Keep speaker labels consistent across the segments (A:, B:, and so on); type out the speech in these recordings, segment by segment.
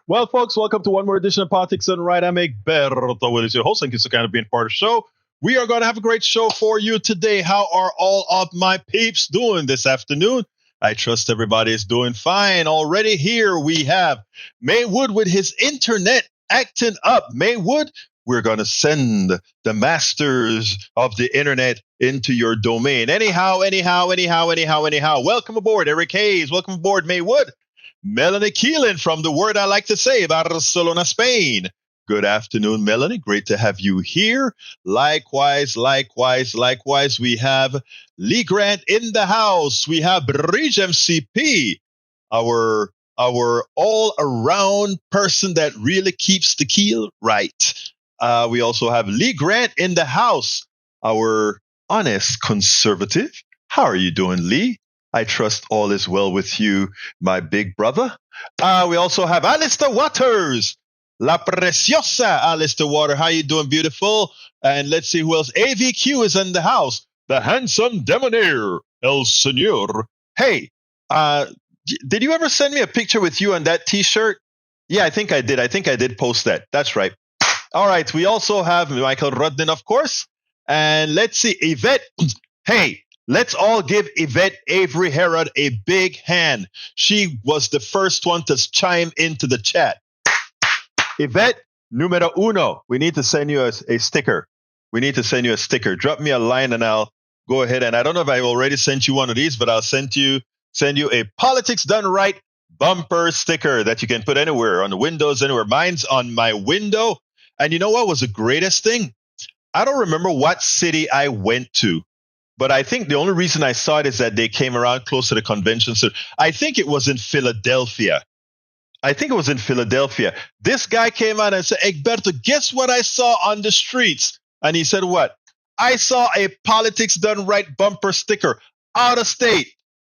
A: Well, folks, welcome to one more edition of Politics Done Right. I'm Egberto Willis, your host. Thank you so kind of being part of the show. We are going to have a great show for you today. How are all of my peeps doing this afternoon? I trust everybody is doing fine. Already here we have Maywood with his internet acting up. Maywood, we're going to send the masters of the internet into your domain. Anyhow. Welcome aboard, Eric Hayes. Welcome aboard, Maywood. Melanie Keelan from the word I like to say, Barcelona, Spain. Good afternoon, Melanie. Great to have you here. Likewise, we have Lee Grant in the house. We have Bridge MCP, our all-around person that really keeps the keel right. We also have Lee Grant in the house, our honest conservative. How are you doing, Lee? I trust all is well with you, my big brother. We also have Alistair Waters, La Preciosa Alistair Water. How you doing, beautiful? And let's see who else. AVQ is in the house. The handsome debonair, El Senor. Hey, did you ever send me a picture with you on that T-shirt? Yeah, I think I did. I think I did post that. That's right. All right. We also have Michael Rudnin, of course. And let's see, Yvette. Hey. Let's all give Yvette Avery Herod a big hand. She was the first one to chime into the chat. Yvette, numero uno. We need to send you a sticker. Drop me a line and I'll go ahead. And I don't know if I already sent you one of these, but I'll send you a Politics Done Right bumper sticker that you can put anywhere, on the windows, anywhere. Mine's on my window. And you know what was the greatest thing? I don't remember what city I went to. But I think the only reason I saw it is that they came around close to the convention. So I think it was in Philadelphia. This guy came out and said, Egberto, guess what I saw on the streets? And he said, what? I saw a Politics Done Right bumper sticker out of state.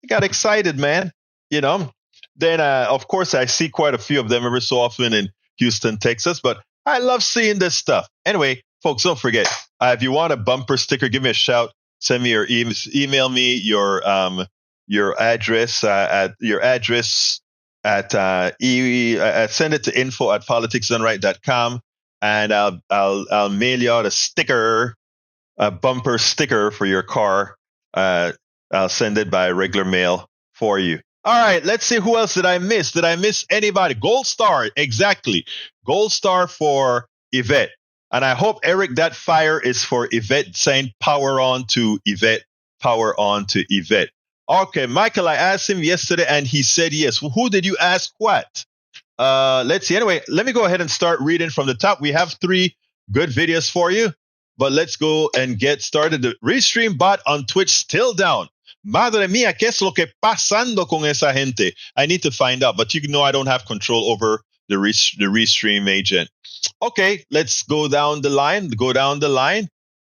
A: I got excited, man. Then, of course, I see quite a few of them every so often in Houston, Texas. But I love seeing this stuff. Anyway, folks, don't forget, if you want a bumper sticker, give me a shout. Send me your email me your address send it to info@politicsdoneright.com and I'll mail you out a bumper sticker for your car. I'll send it by regular mail for you. All right, let's see, who else did I miss? Did I miss anybody? Gold star, exactly. Gold star for Yvette. And I hope, Eric, that fire is for Yvette, saying power on to Yvette. Okay, Michael, I asked him yesterday and he said yes. Who did you ask what? Let's see. Anyway, let me go ahead and start reading from the top. We have 3 good videos for you, but let's go and get started. The Restream bot on Twitch still down. Madre mía, ¿qué es lo que pasando con esa gente? I need to find out, but you know I don't have control over the Restream agent. Okay, let's go down the line.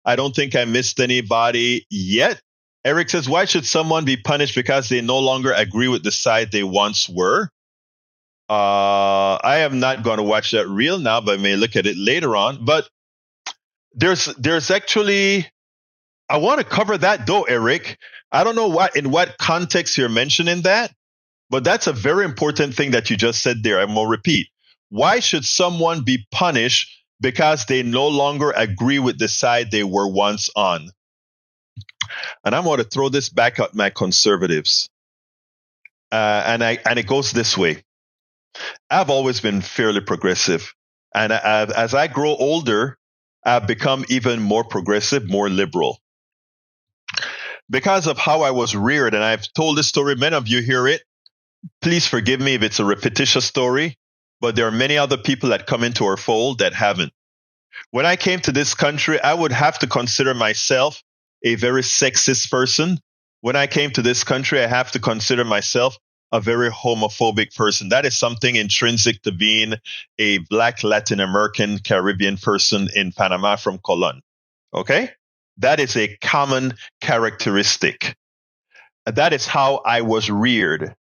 A: I don't think I missed anybody yet. Eric says, why should someone be punished because they no longer agree with the side they once were? I am not going to watch that reel now, but I may look at it later on. But there's actually, I want to cover that though, Eric. I don't know in what context you're mentioning that, but that's a very important thing that you just said there. I'm going to repeat. Why should someone be punished because they no longer agree with the side they were once on? And I'm going to throw this back at my conservatives. And it goes this way. I've always been fairly progressive. And as I grow older, I've become even more progressive, more liberal. Because of how I was reared, and I've told this story, many of you hear it. Please forgive me if it's a repetitious story. But there are many other people that come into our fold that haven't. When I came to this country, I would have to consider myself a very sexist person. When I came to this country, I have to consider myself a very homophobic person. That is something intrinsic to being a Black Latin American Caribbean person in Panama from Colón. Okay? That is a common characteristic. That is how I was reared.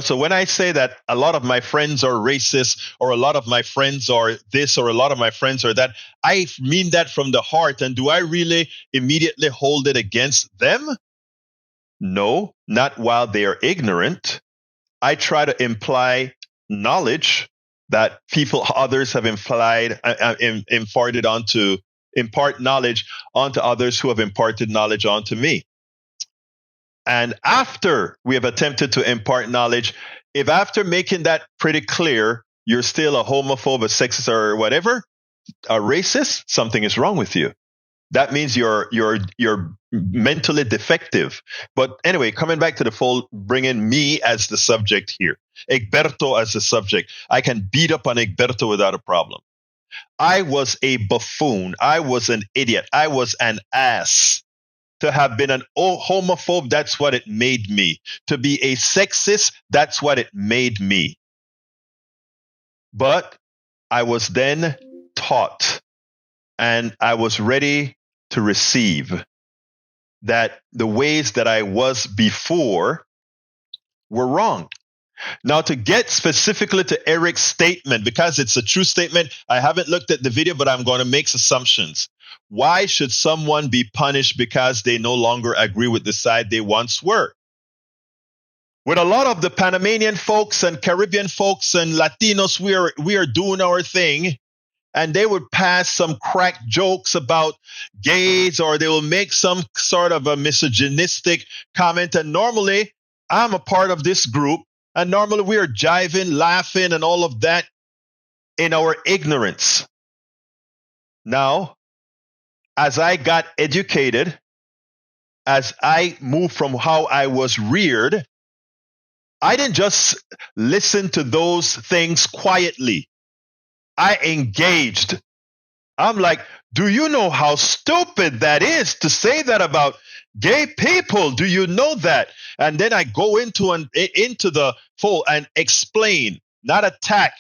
A: So when I say that a lot of my friends are racist, or a lot of my friends are this, or a lot of my friends are that, I mean that from the heart. And do I really immediately hold it against them? No, not while they are ignorant. I try to imply knowledge that others have impart knowledge onto others who have imparted knowledge onto me. And after we have attempted to impart knowledge, if after making that pretty clear, you're still a homophobe, a sexist, or whatever, a racist, something is wrong with you. That means you're mentally defective. But anyway, coming back to the fold, bringing me as the subject here, Egberto as the subject. I can beat up on Egberto without a problem. I was a buffoon. I was an idiot. I was an ass. To have been an homophobe, that's what it made me. To be a sexist, that's what it made me. But I was then taught, and I was ready to receive, that the ways that I was before were wrong. Now, to get specifically to Eric's statement, because it's a true statement, I haven't looked at the video, but I'm going to make assumptions. Why should someone be punished because they no longer agree with the side they once were? With a lot of the Panamanian folks and Caribbean folks and Latinos, we are doing our thing, and they would pass some crack jokes about gays, or they will make some sort of a misogynistic comment. And normally, I'm a part of this group, and normally we are jiving, laughing, and all of that in our ignorance. Now, as I got educated, as I moved from how I was reared, I didn't just listen to those things quietly. I engaged. I'm like, do you know how stupid that is to say that about gay people? Do you know that? And then I go into the fold and explain, not attack,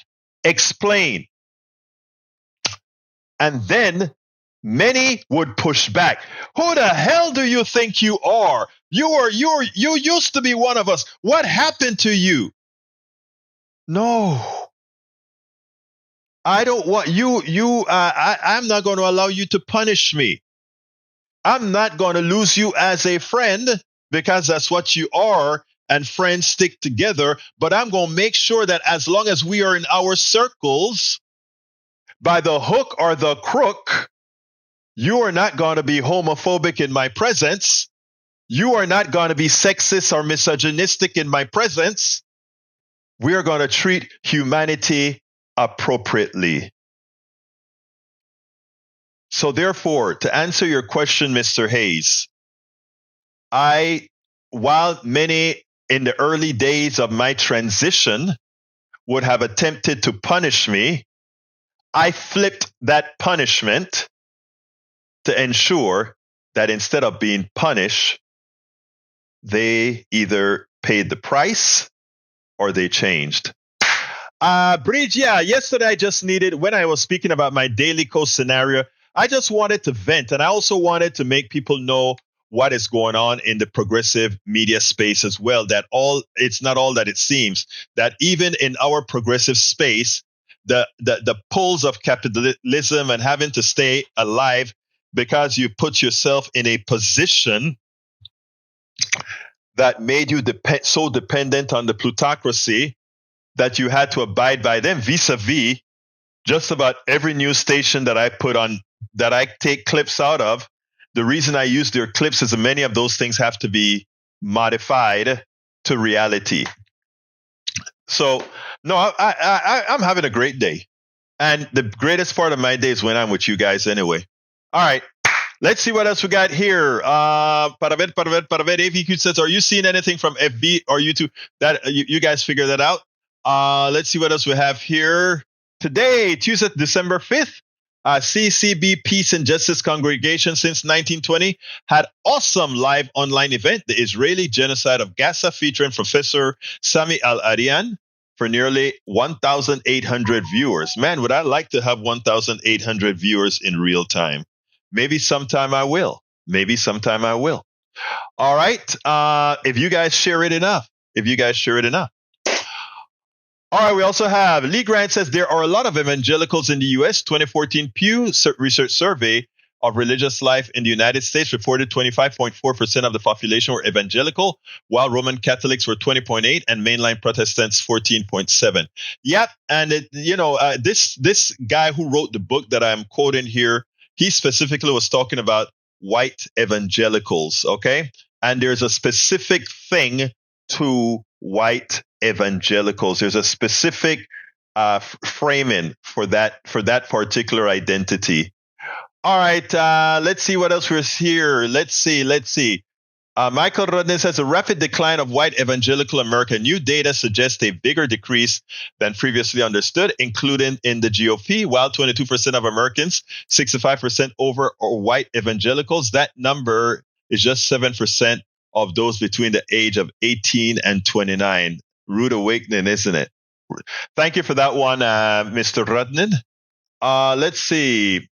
A: explain. And then many would push back. Who the hell do you think you are? You used to be one of us. What happened to you? No. I don't want I'm not going to allow you to punish me. I'm not going to lose you as a friend, because that's what you are, and friends stick together. But I'm going to make sure that as long as we are in our circles, by the hook or the crook, you are not going to be homophobic in my presence. You are not going to be sexist or misogynistic in my presence. We are going to treat humanity appropriately. So therefore, to answer your question, Mr. Hayes, while many in the early days of my transition would have attempted to punish me, I flipped that punishment to ensure that instead of being punished, they either paid the price or they changed. Bridge, yesterday I just needed, when I was speaking about my Daily Coast scenario, I just wanted to vent, and I also wanted to make people know what is going on in the progressive media space as well, that it's not all that it seems, that even in our progressive space, the pulls of capitalism and having to stay alive because you put yourself in a position that made you so dependent on the plutocracy that you had to abide by them, vis-a-vis just about every news station that I put on, that I take clips out of. The reason I use their clips is that many of those things have to be modified to reality. So, no, I'm having a great day. And the greatest part of my day is when I'm with you guys anyway. All right. Let's see what else we got here. Para ver, AVQ says, are you seeing anything from FB or YouTube? That you guys figure that out. Let's see what else we have here. Today, Tuesday, December 5th, CCB Peace and Justice Congregation since 1920 had awesome live online event, the Israeli Genocide of Gaza, featuring Professor Sami Al-Arian for nearly 1,800 viewers. Man, would I like to have 1,800 viewers in real time? Maybe sometime I will. All right. If you guys share it enough. All right, we also have Lee Grant says there are a lot of evangelicals in the U.S. 2014 Pew Research Survey of religious life in the United States reported 25.4% of the population were evangelical, while Roman Catholics were 20.8 and mainline Protestants 14.7. Yep, and this guy who wrote the book that I'm quoting here, he specifically was talking about white evangelicals, okay? And there's a specific thing to white evangelicals. There's a specific framing for that particular identity. All right, let's see what else was here. Let's see. Michael Rodney says a rapid decline of white evangelical America. New data suggests a bigger decrease than previously understood, including in the GOP. While 22% of Americans, 65% over are white evangelicals, that number is just 7% of those between the age of 18 and 29. Rude awakening, isn't it? Thank you for that one, Mr. Rudnin. Let's see.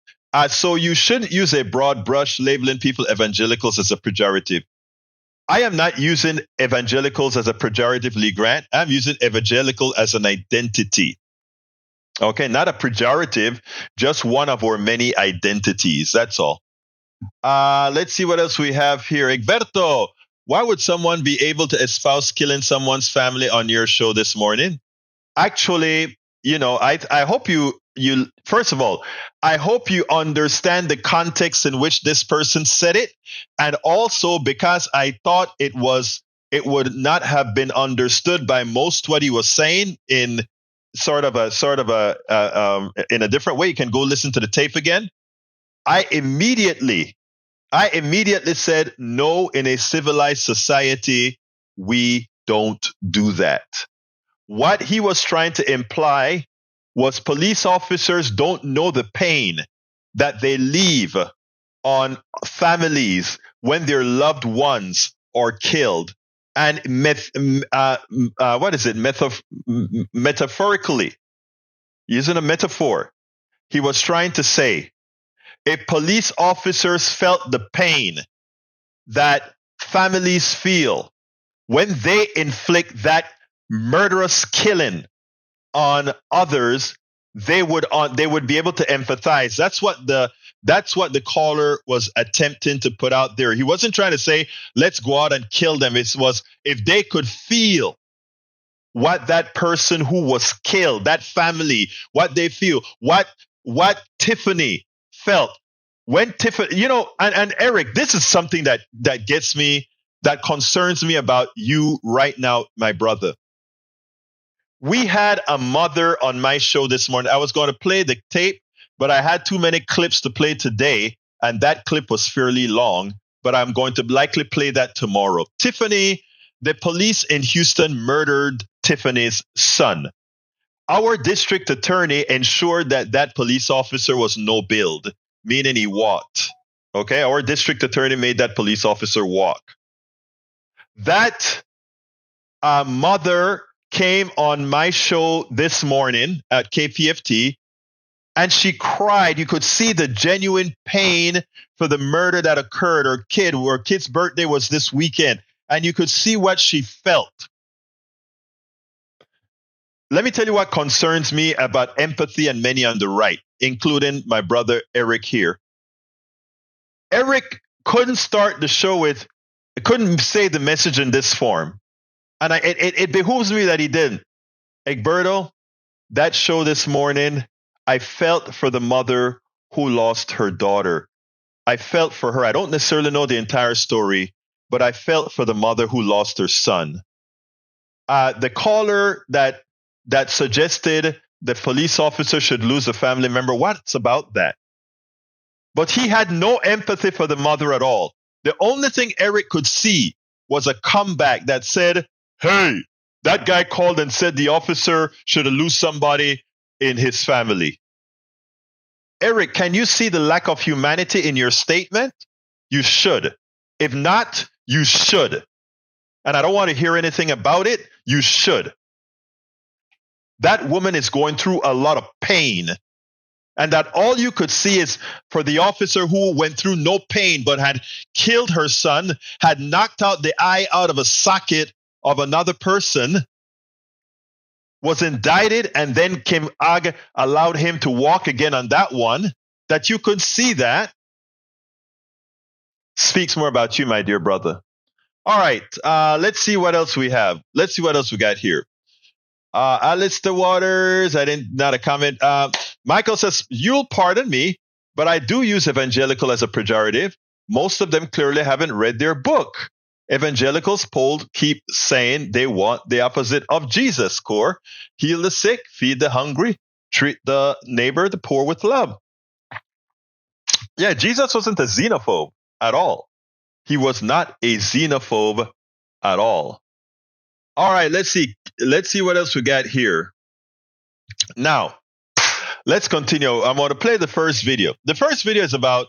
A: So you shouldn't use a broad brush labeling people evangelicals as a pejorative. I am not using evangelicals as a pejorative, Lee Grant. I'm using evangelical as an identity. Okay, not a pejorative, just one of our many identities. That's all. Let's see what else we have here. Egberto, why would someone be able to espouse killing someone's family on your show this morning? Actually, I hope you first of all, I hope you understand the context in which this person said it, and also because I thought it would not have been understood by most what he was saying in sort of a in a different way. You can go listen to the tape again. I immediately said, no, in a civilized society, we don't do that. What he was trying to imply was police officers don't know the pain that they leave on families when their loved ones are killed. And metaphorically, using a metaphor, he was trying to say, if police officers felt the pain that families feel when they inflict that murderous killing on others, they would be able to empathize. That's what the caller was attempting to put out there. He wasn't trying to say, let's go out and kill them. It was, if they could feel what that person who was killed, that family, what they feel, what Tiffany felt when Tiffany, and Eric, this is something that gets me, that concerns me about you right now, my brother. We had a mother on my show this morning. I was going to play the tape, but I had too many clips to play today, and that clip was fairly long, but I'm going to likely play that tomorrow. Tiffany, the police in Houston murdered Tiffany's son. Our district attorney ensured that police officer was no billed, meaning he walked. Okay, our district attorney made that police officer walk. That mother came on my show this morning at KPFT, and she cried. You could see the genuine pain for the murder that occurred. Her kid's birthday was this weekend, and you could see what she felt. Let me tell you what concerns me about empathy and many on the right, including my brother Eric here. Eric couldn't start the show couldn't say the message in this form. And it behooves me that he didn't. Egberto, that show this morning, I felt for the mother who lost her daughter. I felt for her. I don't necessarily know the entire story, but I felt for the mother who lost her son. The caller that suggested the police officer should lose a family member, what's about that? But he had no empathy for the mother at all. The only thing Eric could see was a comeback that said, hey, that guy called and said the officer should lose somebody in his family. Eric, can you see the lack of humanity in your statement? You should. If not, you should. And I don't want to hear anything about it. You should. That woman is going through a lot of pain. And that all you could see is for the officer who went through no pain but had killed her son, had knocked out the eye out of a socket of another person, was indicted, and then Kim Ag allowed him to walk again on that one, that you could see that. Speaks more about you, my dear brother. All right. Let's see what else we have. Let's see what else we got here. Alistair Waters, I didn't, not a comment. Michael says, you'll pardon me, but I do use evangelical as a pejorative. Most of them clearly haven't read their book. Evangelicals polled keep saying they want the opposite of Jesus core. Heal the sick, feed the hungry, treat the neighbor, the poor with love. Yeah, Jesus wasn't a xenophobe at all. He was not a xenophobe at all. All right, let's see. Let's see what else we got here. Now, let's continue. I'm going to play the first video. The first video is about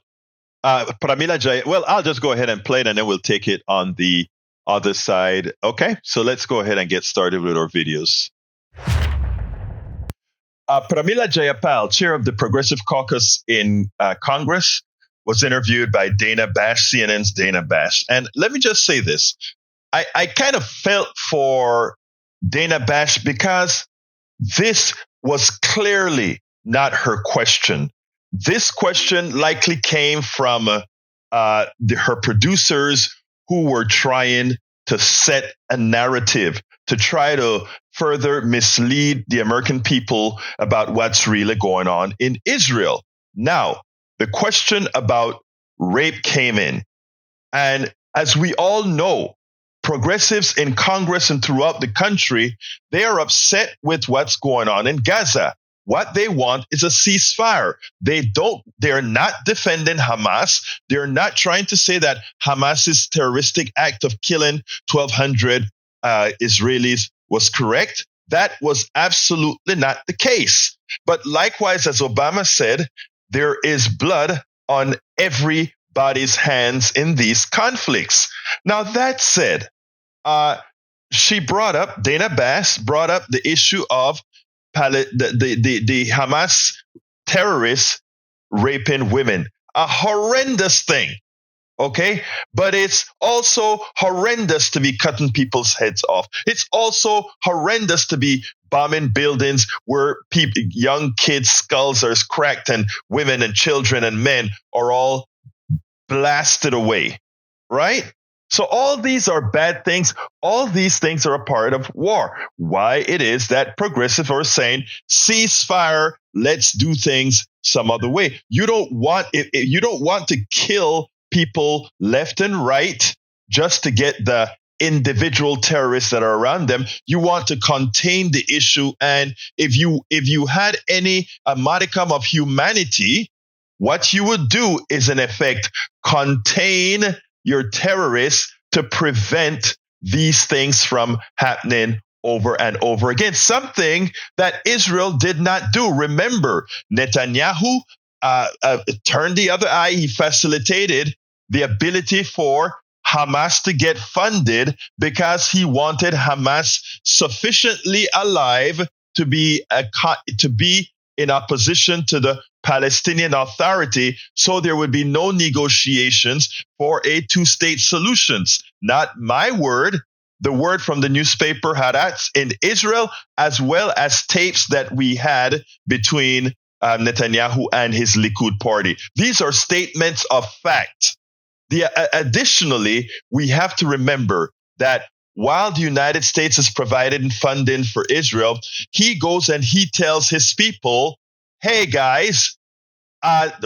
A: Pramila Jaya. Well, I'll just go ahead and play it and then we'll take it on the other side. Okay, so let's go ahead and get started with our videos. Pramila Jayapal, chair of the Progressive Caucus in Congress, was interviewed by Dana Bash, CNN's Dana Bash. And let me just say this. I kind of felt for Dana Bash because this was clearly not her question. This question likely came from her producers who were trying to set a narrative to try to further mislead the American people about what's really going on in Israel. Now, the question about rape came in. And as we all know, progressives in Congress and throughout the country, they are upset with what's going on in Gaza. What they want is a ceasefire. They're not defending Hamas. They're not trying to say that Hamas's terroristic act of killing 1,200 Israelis was correct. That was absolutely not the case. But likewise, as Obama said, there is blood on everybody's hands in these conflicts. Now, that said, Dana Bass brought up the issue of the Hamas terrorists raping women. A horrendous thing, okay? But it's also horrendous to be cutting people's heads off. It's also horrendous to be bombing buildings where young kids' skulls are cracked and women and children and men are all blasted away, right? So all these are bad things. All these things are a part of war. Why it is that progressives are saying, ceasefire, let's do things some other way. You don't want to kill people left and right just to get the individual terrorists that are around them. You want to contain the issue. And if you had a modicum of humanity, what you would do is, in effect, contain your terrorists to prevent these things from happening over and over again. Something that Israel did not do. Remember, Netanyahu turned the other eye. He facilitated the ability for Hamas to get funded because he wanted Hamas sufficiently alive to be in opposition to the Palestinian Authority, so there would be no negotiations for a two-state solution. Not my word, the word from the newspaper Haaretz in Israel, as well as tapes that we had between Netanyahu and his Likud party. These are statements of fact. Additionally, we have to remember that while the United States is providing funding for Israel, he goes and he tells his people, hey guys,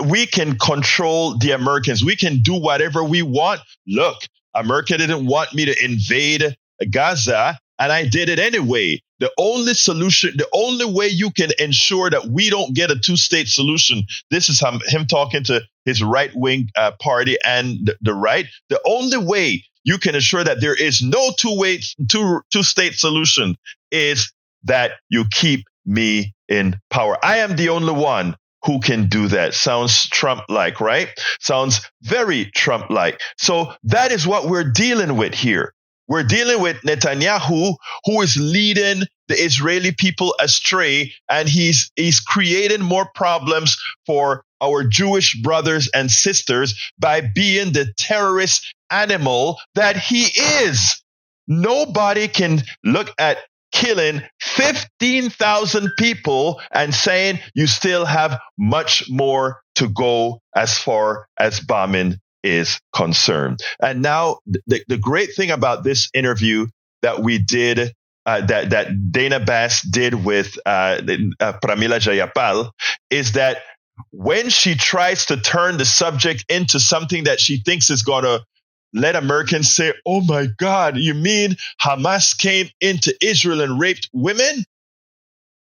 A: we can control the Americans. We can do whatever we want. Look, America didn't want me to invade Gaza, and I did it anyway. The only solution, the only way you can ensure that we don't get a two-state solution, this is him talking to his right-wing party and the right. The only way you can ensure that there is no two-state solution is that you keep me in power. I am the only one who can do that. Sounds Trump-like, right? Sounds very Trump-like. So that is what we're dealing with here. We're dealing with Netanyahu, who is leading the Israeli people astray, and he's creating more problems for our Jewish brothers and sisters by being the terrorist animal that he is. Nobody can look at killing 15,000 people and saying you still have much more to go as far as bombing is concerned. And now the great thing about this interview that we did, that Dana Bash did with Pramila Jayapal, is that when she tries to turn the subject into something that she thinks is going to let Americans say, oh my God, you mean Hamas came into Israel and raped women?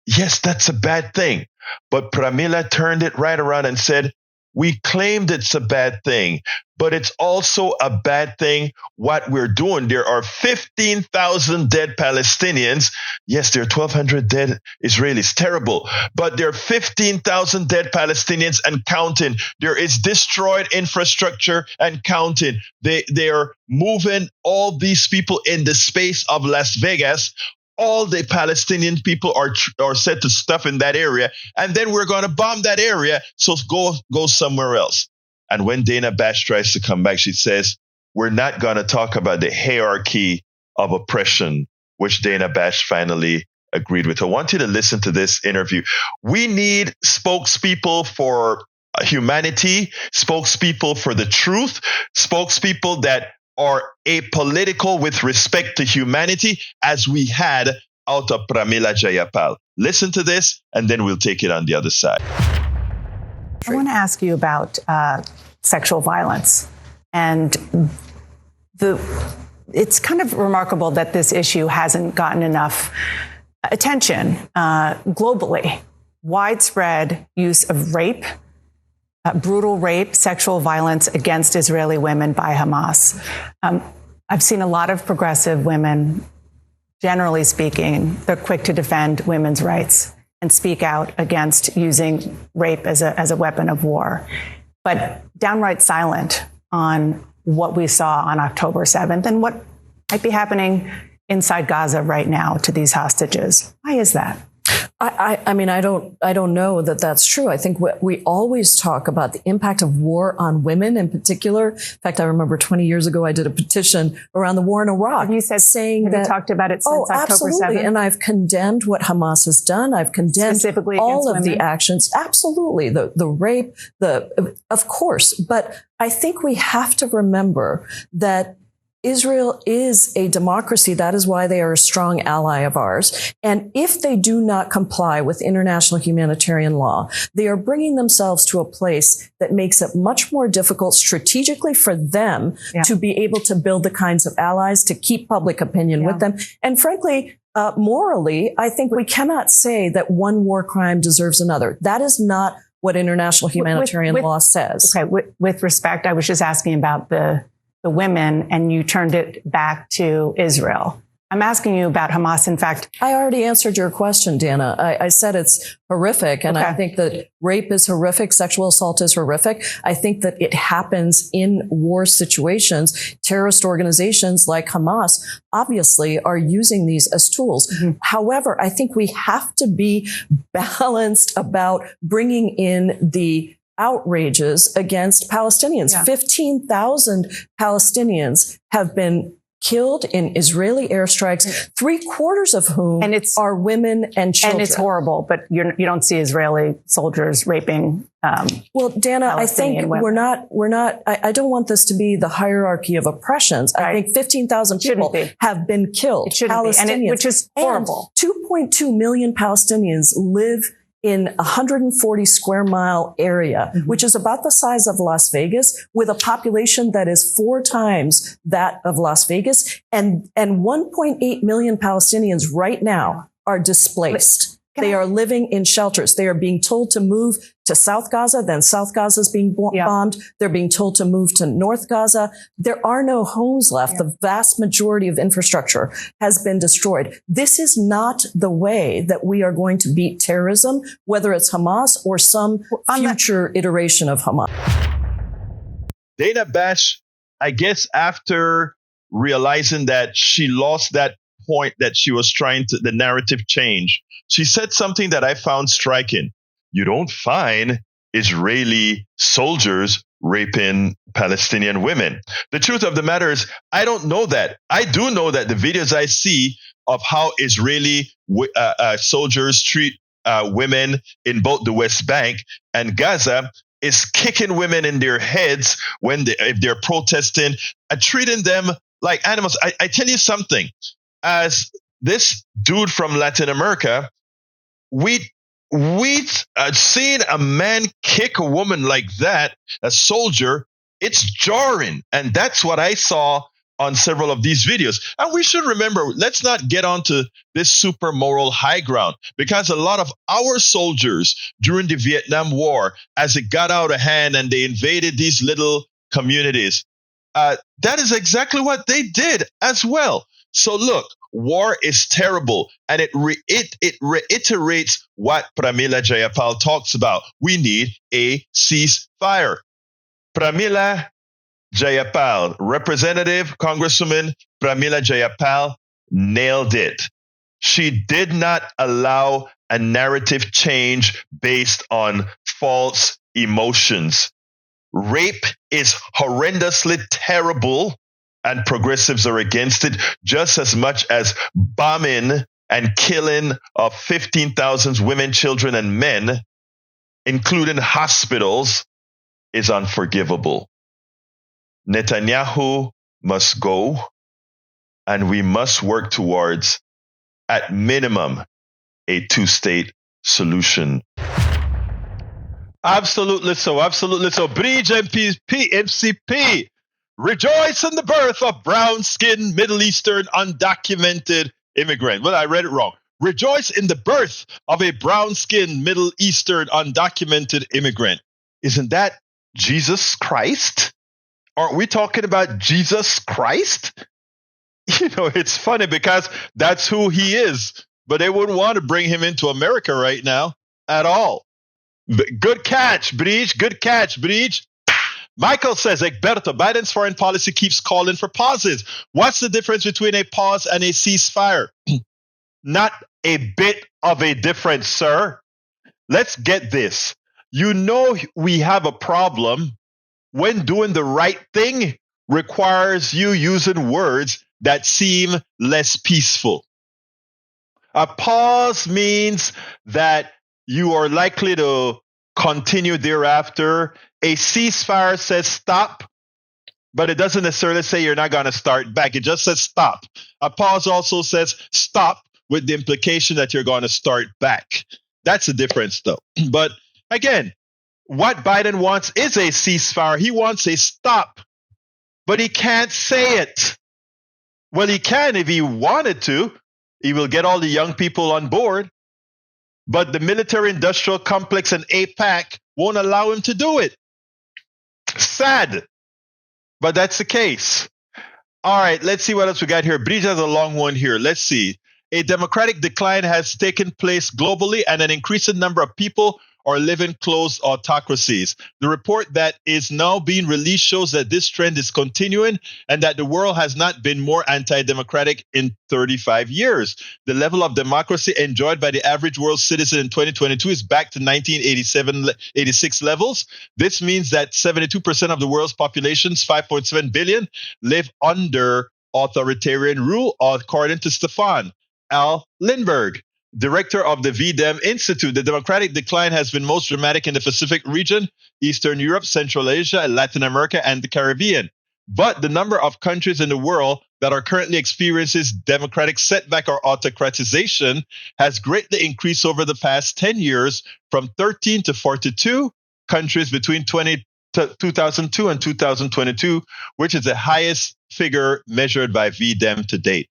A: Yes, that's a bad thing. But Pramila turned it right around and said, we claimed it's a bad thing, but it's also a bad thing what we're doing. There are 15,000 dead Palestinians. Yes, there are 1,200 dead Israelis. Terrible. But there are 15,000 dead Palestinians and counting. There is destroyed infrastructure and counting. They are moving all these people in the space of Las Vegas. All the Palestinian people are set to stuff in that area, and then we're going to bomb that area, so go somewhere else. And when Dana Bash tries to come back, she says, we're not going to talk about the hierarchy of oppression, which Dana Bash finally agreed with. I want you to listen to this interview. We need spokespeople for humanity, spokespeople for the truth, spokespeople that are apolitical with respect to humanity, as we had out of Pramila Jayapal. Listen to this, and then we'll take it on the other side.
B: I want to ask you about sexual violence. And it's kind of remarkable that this issue hasn't gotten enough attention globally. Widespread use of rape, brutal rape, sexual violence against Israeli women by Hamas. I've seen a lot of progressive women, generally speaking, they're quick to defend women's rights and speak out against using rape as a weapon of war, but downright silent on what we saw on October 7th and what might be happening inside Gaza right now to these hostages. Why is that?
C: I mean, I don't know that that's true. I think we always talk about the impact of war on women in particular. In fact, I remember 20 years ago, I did a petition around the war in Iraq.
B: You said saying that, you talked about it since October 7th.
C: And I've condemned what Hamas has done. I've condemned specifically all of the actions. Absolutely. The rape, of course. But I think we have to remember that Israel is a democracy. That is why they are a strong ally of ours. And if they do not comply with international humanitarian law, they are bringing themselves to a place that makes it much more difficult strategically for them to be able to build the kinds of allies to keep public opinion with them. And frankly, morally, I think we cannot say that one war crime deserves another. That is not what international humanitarian law says.
B: Okay, with respect, I was just asking about the women, and you turned it back to Israel. I'm asking you about Hamas. In fact,
C: I already answered your question, Dana. I said it's horrific. And I think that rape is horrific. Sexual assault is horrific. I think that it happens in war situations. Terrorist organizations like Hamas obviously are using these as tools. Mm-hmm. However, I think we have to be balanced about bringing in the outrages against Palestinians. 15,000 Palestinians have been killed in Israeli airstrikes, 3/4 of whom are women and children.
B: And it's horrible, but you don't see Israeli soldiers raping.
C: Well, Dana, I think we're not, I don't want this to be the hierarchy of oppressions. I think 15,000 people have been killed.
B: It shouldn't be, which is horrible.
C: And 2.2 million Palestinians live in a 140 square mile area, which is about the size of Las Vegas, with a population that is 4 times that of Las Vegas. And 1.8 million Palestinians right now are displaced. They are living in shelters. They are being told to move to South Gaza. Then South Gaza is being bombed. They're being told to move to North Gaza. There are no homes left. The vast majority of infrastructure has been destroyed. This is not the way that we are going to beat terrorism, whether it's Hamas or some future iteration of Hamas.
A: Dana Bash, I guess after realizing that she lost that point that she was trying to, the narrative change, she said something that I found striking. You don't find Israeli soldiers raping Palestinian women. The truth of the matter is, I don't know that. I do know that the videos I see of how Israeli soldiers treat women in both the West Bank and Gaza is kicking women in their heads if they're protesting and treating them like animals. I tell you something, as this dude from Latin America, we've seen a man kick a woman like that, a soldier. It's jarring. And that's what I saw on several of these videos. And we should remember, let's not get onto this super moral high ground, because a lot of our soldiers during the Vietnam War, as it got out of hand and they invaded these little communities, that is exactly what they did as well. So look, war is terrible, and it reiterates what Pramila Jayapal talks about. We need a ceasefire. Pramila Jayapal, Representative Congresswoman Pramila Jayapal, nailed it. She did not allow a narrative change based on false emotions. Rape is horrendously terrible, and progressives are against it just as much as bombing and killing of 15,000 women, children, and men, including hospitals, is unforgivable. Netanyahu must go, and we must work towards, at minimum, a two-state solution. Absolutely so. Absolutely so. Bridge MCP. Rejoice in the birth of brown-skinned Middle Eastern undocumented immigrant. Well, I read it wrong. Rejoice in the birth of a brown-skinned Middle Eastern undocumented immigrant. Isn't that Jesus Christ? Aren't we talking about Jesus Christ? You know, it's funny because that's who he is, but they wouldn't want to bring him into America right now at all. Good catch, Bridge. Good catch, Bridge. Michael says, Egberto, Biden's foreign policy keeps calling for pauses. What's the difference between a pause and a ceasefire? Not a bit of a difference, sir. Let's get this. You know we have a problem when doing the right thing requires you using words that seem less peaceful. A pause means that you are likely to continue thereafter. A ceasefire says stop, but it doesn't necessarily say you're not going to start back. It just says stop. A pause also says stop with the implication that you're going to start back. That's the difference, though. But again, what Biden wants is a ceasefire. He wants a stop, but he can't say it. Well, he can if he wanted to. He will get all the young people on board, but the military-industrial complex and AIPAC won't allow him to do it. Sad, but that's the case. All right, let's see what else we got here. Brija has a long one here. Let's see. A democratic decline has taken place globally, and an increasing number of people are living closed autocracies. The report that is now being released shows that this trend is continuing and that the world has not been more anti-democratic in 35 years. The level of democracy enjoyed by the average world citizen in 2022 is back to 1986 levels. This means that 72% of the world's population, 5.7 billion, live under authoritarian rule, according to Stefan L. Lindbergh, director of the VDEM Institute. The democratic decline has been most dramatic in the Pacific region, Eastern Europe, Central Asia, Latin America, and the Caribbean. But the number of countries in the world that are currently experiencing democratic setback or autocratization has greatly increased over the past 10 years, from 13 to 42 countries between 2002 and 2022, which is the highest figure measured by VDEM to date.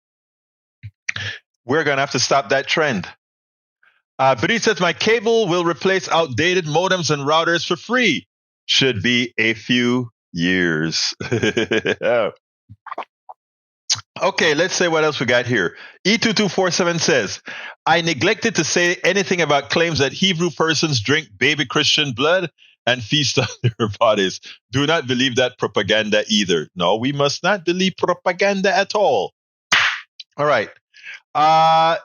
A: We're going to have to stop that trend. Brit says, my cable will replace outdated modems and routers for free. Should be a few years. Okay, let's say what else we got here. E2247 says, I neglected to say anything about claims that Hebrew persons drink baby Christian blood and feast on their bodies. Do not believe that propaganda either. No, we must not believe propaganda at all. All right.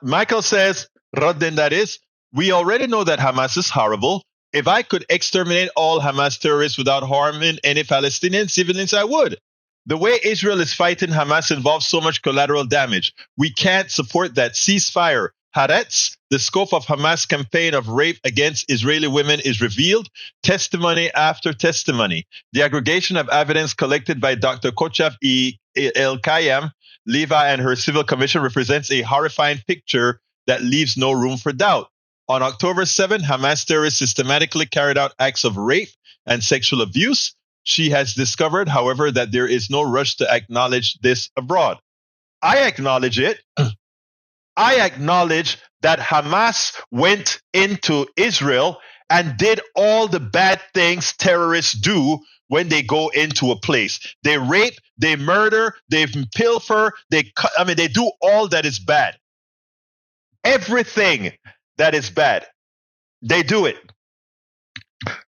A: Michael says, Rodden, that is, we already know that Hamas is horrible. If I could exterminate all Hamas terrorists without harming any Palestinian civilians, I would. The way Israel is fighting Hamas involves so much collateral damage. We can't support that ceasefire. Haaretz, the scope of Hamas' campaign of rape against Israeli women is revealed, testimony after testimony. The aggregation of evidence collected by Dr. Kochav El-Kayam, Levi, and her civil commission represents a horrifying picture that leaves no room for doubt. On October 7, Hamas terrorists systematically carried out acts of rape and sexual abuse. She has discovered, however, that there is no rush to acknowledge this abroad. I acknowledge it. I acknowledge that Hamas went into Israel and did all the bad things terrorists do when they go into a place. They rape, they murder, they pilfer, they do all that is bad. Everything that is bad, they do it.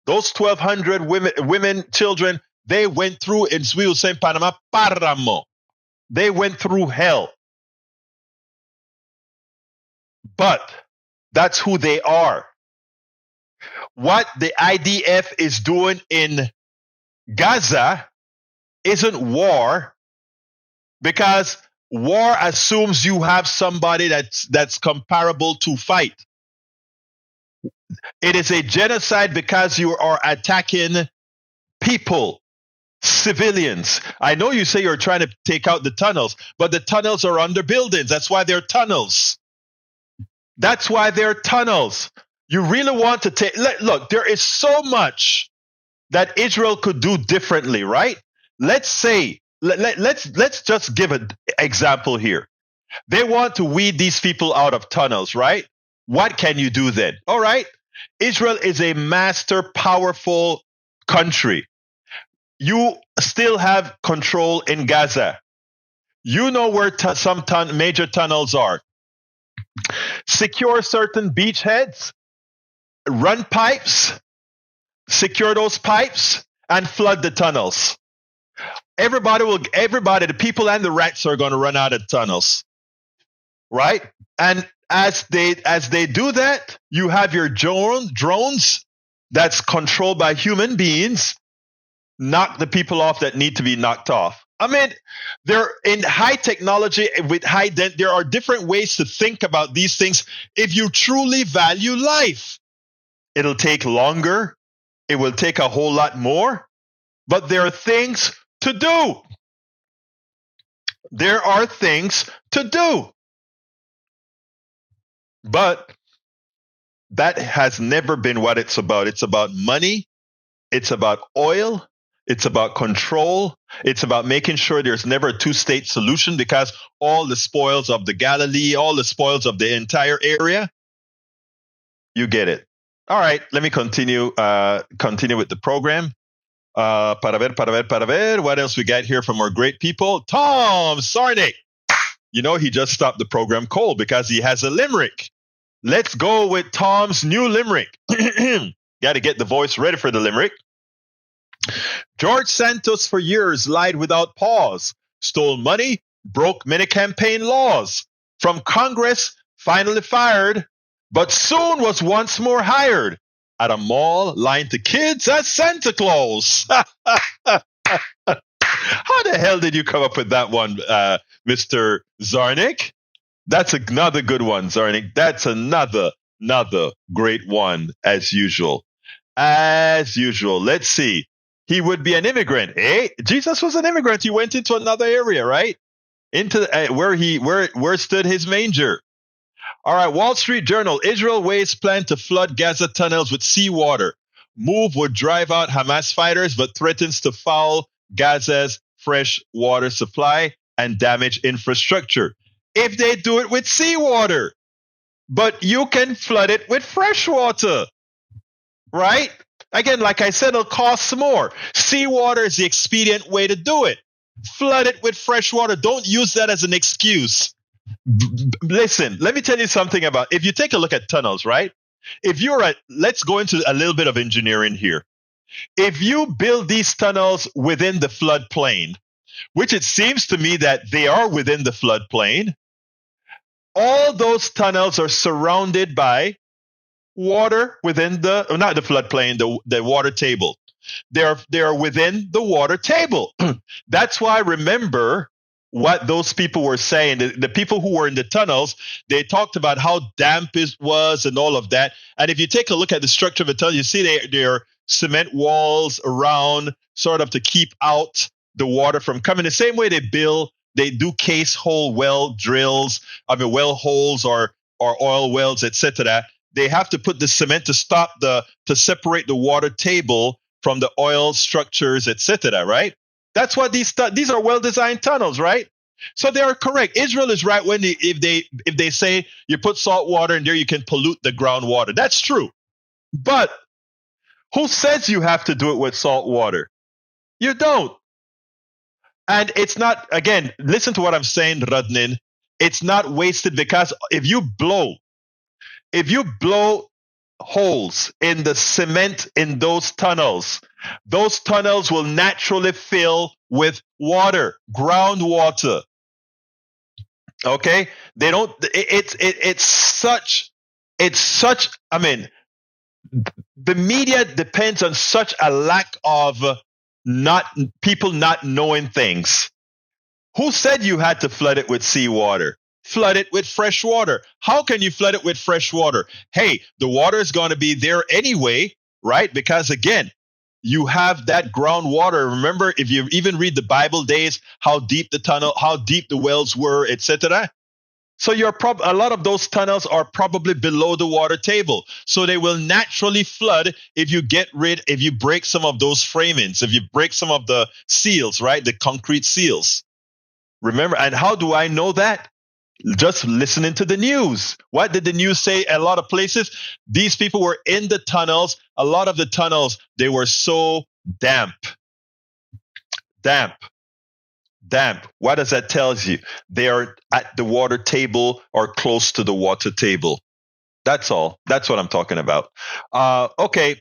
A: Those 1,200 women, children, they went through, in we will say in Panama, páramo. They went through hell. But that's who they are. What the IDF is doing in Gaza isn't war, because war assumes you have somebody that's comparable to fight. It is a genocide because you are attacking people, civilians. I know you say you're trying to take out the tunnels, but the tunnels are under buildings. That's why they're tunnels. That's why they're tunnels. You really want to take... Look, there is so much that Israel could do differently, right? Let's say, let's just give an example here. They want to weed these people out of tunnels, right? What can you do then? All right. Israel is a master, powerful country. You still have control in Gaza. You know where some major tunnels are. Secure certain beachheads, run pipes, secure those pipes, and flood the tunnels. Everybody, the people and the rats are going to run out of tunnels, right? And as they do that, you have your drones that's controlled by human beings, knock the people off that need to be knocked off. I mean, they're in high technology with high density. There are different ways to think about these things. If you truly value life, it'll take longer. It will take a whole lot more, but there are things to do. There are things to do. But that has never been what it's about. It's about money. It's about oil. It's about control. It's about making sure there's never a two-state solution, because all the spoils of the Galilee, all the spoils of the entire area, you get it. All right, let me continue with the program. Para ver. What else we got here from our great people? Tom Sarnik. You know, he just stopped the program cold because he has a limerick. Let's go with Tom's new limerick. Got to get the voice ready for the limerick. George Santos for years lied without pause, stole money, broke many campaign laws. From Congress, finally fired, but soon was once more hired at a mall lying to kids as Santa Claus. How the hell did you come up with that one, Mr. Zarnik? That's another good one, Zarnik. That's another great one, as usual. As usual. Let's see. He would be an immigrant. Jesus was an immigrant. He went into another area, right? Into where stood his manger. All right, Wall Street Journal. Israel wastes plan to flood Gaza tunnels with seawater. Move would drive out Hamas fighters, but threatens to foul Gaza's fresh water supply and damage infrastructure. If they do it with seawater, but you can flood it with fresh water, right? Again, like I said, it'll cost more. Seawater is the expedient way to do it. Flood it with fresh water. Don't use that as an excuse. Listen, let me tell you something about, if you take a look at tunnels, right? Let's go into a little bit of engineering here. If you build these tunnels within the floodplain, which it seems to me that they are within the floodplain, all those tunnels are surrounded by water within not the floodplain, the water table. They're within the water table. That's why, remember, what those people were saying. The people who were in the tunnels, they talked about how damp it was and all of that. And if you take a look at the structure of the tunnel, you see there are cement walls around, sort of to keep out the water from coming. The same way they do case hole well drills, well holes or oil wells, etc. They have to put the cement to separate the water table from the oil structures, etc. Right? That's what these are well-designed tunnels, right? So they are correct. Israel is right when if they say you put salt water in there, you can pollute the groundwater. That's true. But who says you have to do it with salt water? You don't. And it's not, again, listen to what I'm saying, Radnin. It's not wasted, because if you blow holes in the cement in those tunnels will naturally fill with water, groundwater. Okay? It's such, I mean, the media depends on such a lack of people not knowing things. Who said you had to flood it with seawater? Flood it with fresh water. How can you flood it with fresh water? Hey, the water is going to be there anyway, right? Because again, you have that groundwater. Remember, if you even read the Bible days, how deep the wells were, etc. So a lot of those tunnels are probably below the water table. So they will naturally flood if you break some of those framings, if you break some of the seals, right? The concrete seals. Remember, and how do I know that? Just listening to the news. What did the news say? A lot of places, these people were in the tunnels. A lot of the tunnels, they were so damp. What does that tell you? They are at the water table or close to the water table. That's all. That's what I'm talking about. Okay,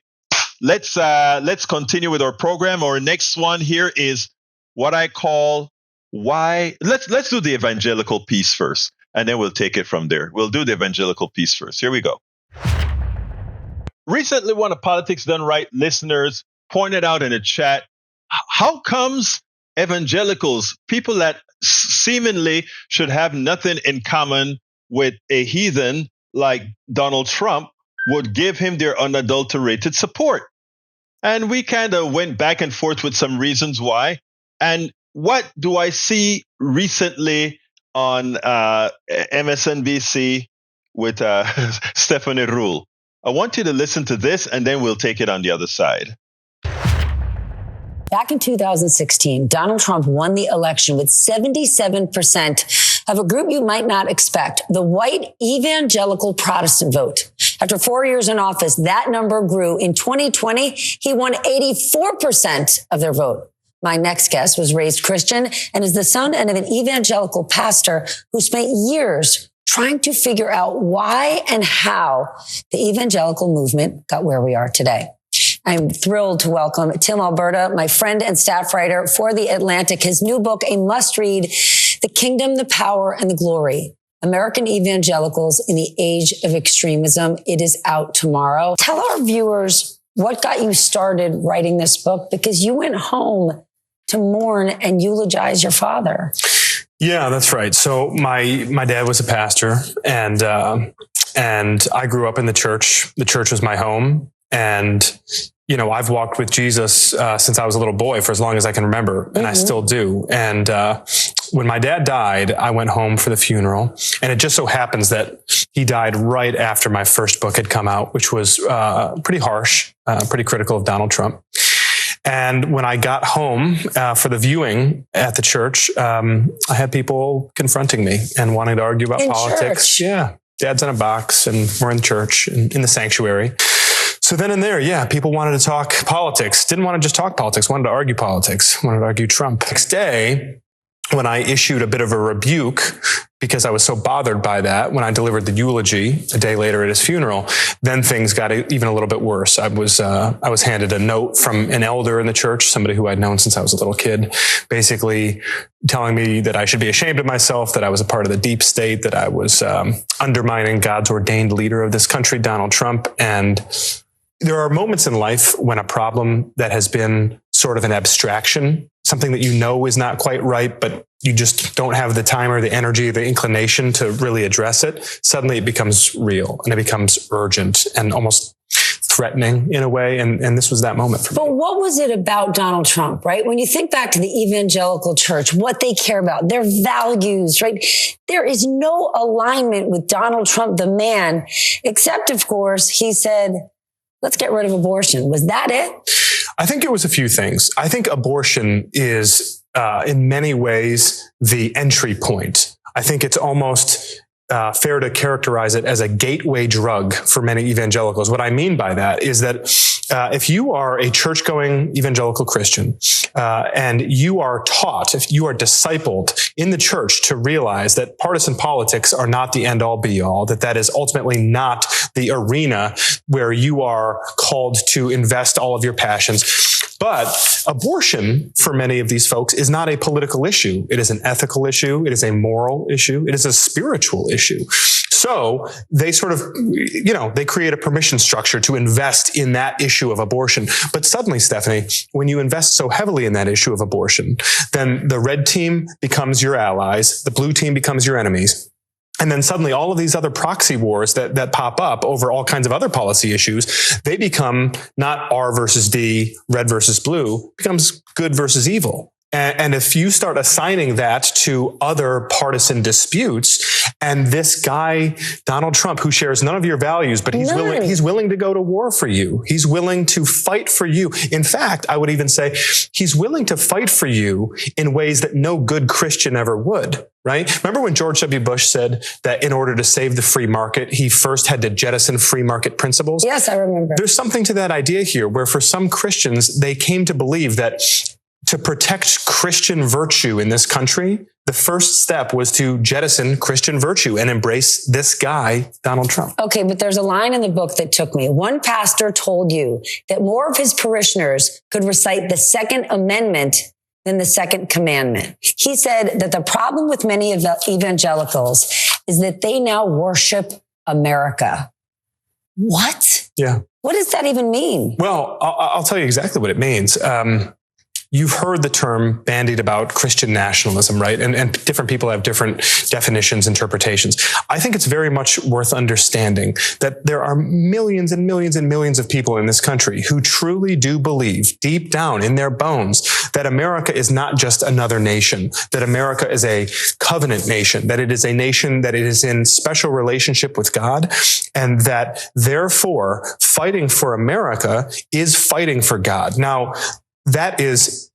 A: let's continue with our program. Our next one here is what I call why. Let's do the evangelical piece first, and then we'll take it from there. We'll do the evangelical piece first. Here we go. Recently, one of Politics Done Right listeners pointed out in a chat, how comes evangelicals, people that seemingly should have nothing in common with a heathen like Donald Trump, would give him their unadulterated support? And we kind of went back and forth with some reasons why. And what do I see recently on MSNBC with Stephanie Ruhle? I want you to listen to this, and then we'll take it on the other side.
D: Back in 2016, Donald Trump won the election with 77% of a group you might not expect, the white evangelical Protestant vote. After 4 years in office, that number grew. In 2020, he won 84% of their vote. My next guest was raised Christian and is the son of an evangelical pastor who spent years trying to figure out why and how the evangelical movement got where we are today. I'm thrilled to welcome Tim Alberta, my friend and staff writer for The Atlantic. His new book, a must-read, The Kingdom, the Power, and the Glory, American Evangelicals in the Age of Extremism. It is out tomorrow. Tell our viewers what got you started writing this book, because you went home to mourn and eulogize your father.
E: Yeah, that's right. So my dad was a pastor, and I grew up in the church. The church was my home. And, you know, I've walked with Jesus since I was a little boy, for as long as I can remember, and I still do. And when my dad died, I went home for the funeral, and it just so happens that he died right after my first book had come out, which was pretty harsh, pretty critical of Donald Trump. And when I got home for the viewing at the church, I had people confronting me and wanting to argue about politics. Church. Yeah, Dad's in a box, and we're in church, in the sanctuary. So then and there, yeah, people wanted to talk politics. Didn't want to just talk politics, wanted to argue politics, wanted to argue Trump. Next day, when I issued a bit of a rebuke, because I was so bothered by that, when I delivered the eulogy a day later at his funeral, then things got even a little bit worse. I was handed a note from an elder in the church, somebody who I'd known since I was a little kid, basically telling me that I should be ashamed of myself, that I was a part of the deep state, that I was undermining God's ordained leader of this country, Donald Trump. And there are moments in life when a problem that has been sort of an abstraction, something that you know is not quite right, but you just don't have the time or the energy or the inclination to really address it, suddenly it becomes real and it becomes urgent and almost threatening in a way. And this was that moment for me.
D: But what was it about Donald Trump, right? When you think back to the evangelical church, what they care about, their values, right? There is no alignment with Donald Trump, the man, except, of course, he said, let's get rid of abortion. Was that it?
E: I think it was a few things. I think abortion is, in many ways, the entry point. I think it's almost fair to characterize it as a gateway drug for many evangelicals. What I mean by that is that if you are a church-going evangelical Christian and you are taught, if you are discipled in the church to realize that partisan politics are not the end-all be-all, that is ultimately not the arena where you are called to invest all of your passions. But abortion, for many of these folks, is not a political issue. It is an ethical issue. It is a moral issue. It is a spiritual issue. So they sort of, they create a permission structure to invest in that issue of abortion. But suddenly, Stephanie, when you invest so heavily in that issue of abortion, then the red team becomes your allies. The blue team becomes your enemies. And then suddenly all of these other proxy wars that pop up over all kinds of other policy issues, they become not R versus D, red versus blue, becomes good versus evil. And if you start assigning that to other partisan disputes, and this guy, Donald Trump, who shares none of your values, but he's willing to go to war for you. He's willing to fight for you. In fact, I would even say he's willing to fight for you in ways that no good Christian ever would. Right? Remember when George W. Bush said that in order to save the free market, he first had to jettison free market principles?
D: Yes, I remember.
E: There's something to that idea here where for some Christians, they came to believe that to protect Christian virtue in this country, the first step was to jettison Christian virtue and embrace this guy, Donald Trump.
D: Okay, but there's a line in the book that took me. One pastor told you that more of his parishioners could recite the Second Amendment than the Second Commandment. He said that the problem with many of the evangelicals is that they now worship America. What?
E: Yeah.
D: What does that even mean?
E: Well, I'll tell you exactly what it means. You've heard the term bandied about Christian nationalism, right? And different people have different definitions, interpretations. I think it's very much worth understanding that there are millions and millions and millions of people in this country who truly do believe deep down in their bones that America is not just another nation, that America is a covenant nation, that it is a nation that it is in special relationship with God, and that therefore fighting for America is fighting for God. Now, that is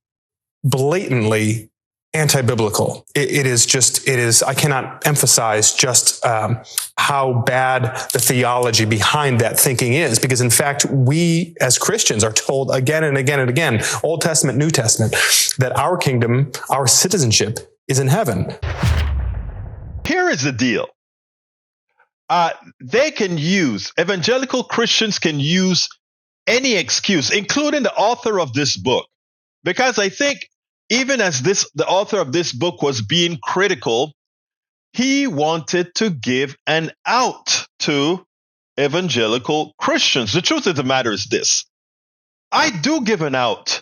E: blatantly anti-biblical. It is, I cannot emphasize just how bad the theology behind that thinking is, because in fact, we as Christians are told again and again and again, Old Testament, New Testament, that our kingdom, our citizenship is in heaven.
A: Here is the deal. Evangelical Christians can use any excuse, including the author of this book. Because I think even as the author of this book was being critical, he wanted to give an out to evangelical Christians. The truth of the matter is this. I do give an out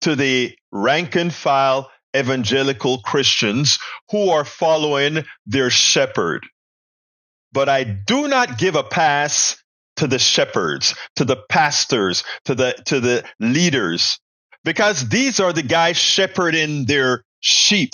A: to the rank and file evangelical Christians who are following their shepherd. But I do not give a pass to the shepherds, to the pastors, to the leaders, because these are the guys shepherding their sheep.